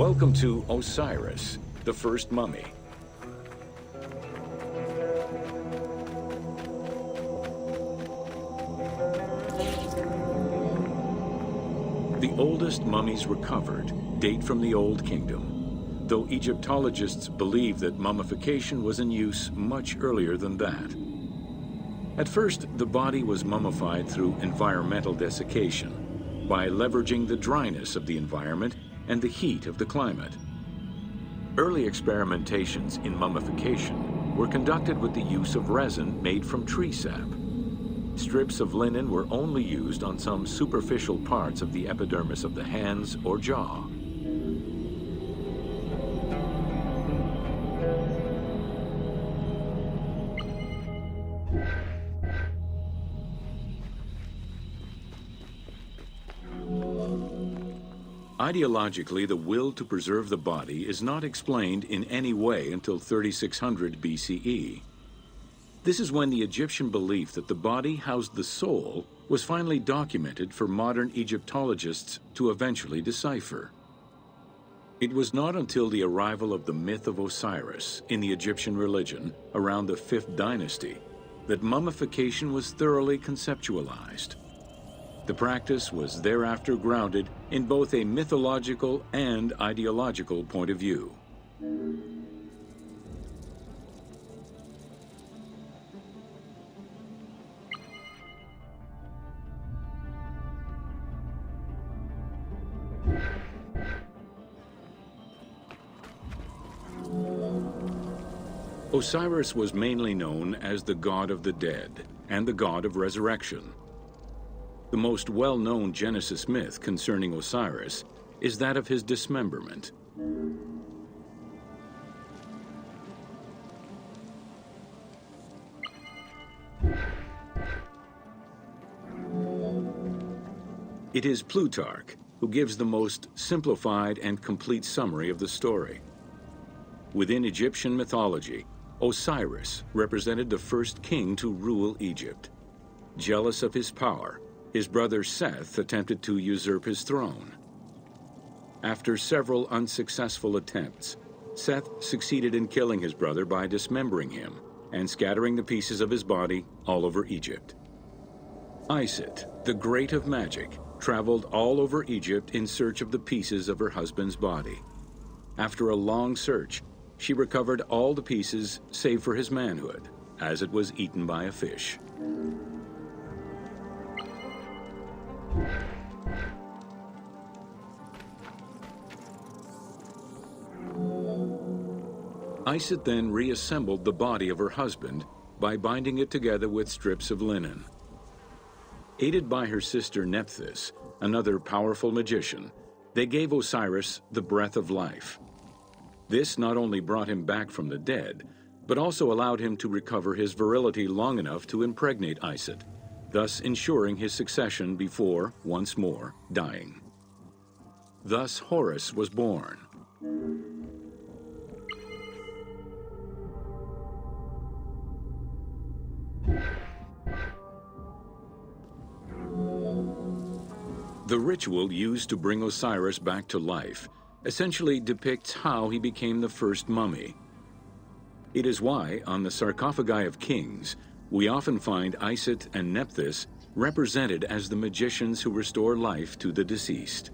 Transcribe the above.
Welcome to Osiris, the first mummy. The oldest mummies recovered date from the Old Kingdom, though Egyptologists believe that mummification was in use much earlier than that. At first, the body was mummified through environmental desiccation, by leveraging the dryness of the environment and the heat of the climate. Early experimentations in mummification were conducted with the use of resin made from tree sap. Strips of linen were only used on some superficial parts of the epidermis of the hands or jaw. Ideologically, the will to preserve the body is not explained in any way until 3600 BCE. This is when the Egyptian belief that the body housed the soul was finally documented for modern Egyptologists to eventually decipher. It was not until the arrival of the myth of Osiris in the Egyptian religion around the 5th dynasty that mummification was thoroughly conceptualized. The practice was thereafter grounded in both a mythological and ideological point of view. Osiris was mainly known as the god of the dead and the god of resurrection. The most well-known Genesis myth concerning Osiris is that of his dismemberment. It is Plutarch who gives the most simplified and complete summary of the story. Within Egyptian mythology, Osiris represented the first king to rule Egypt. Jealous of his power, his brother Seth attempted to usurp his throne. After several unsuccessful attempts, Seth succeeded in killing his brother by dismembering him and scattering the pieces of his body all over Egypt. Isis, the great of magic, traveled all over Egypt in search of the pieces of her husband's body. After a long search, she recovered all the pieces save for his manhood, as it was eaten by a fish. Isis then reassembled the body of her husband by binding it together with strips of linen. Aided by her sister Nephthys, another powerful magician, they gave Osiris the breath of life. This not only brought him back from the dead, but also allowed him to recover his virility long enough to impregnate Isis, thus ensuring his succession before, once more, dying. Thus Horus was born. The ritual used to bring Osiris back to life essentially depicts how he became the first mummy. It is why, on the sarcophagi of kings, we often find Isis and Nephthys represented as the magicians who restore life to the deceased.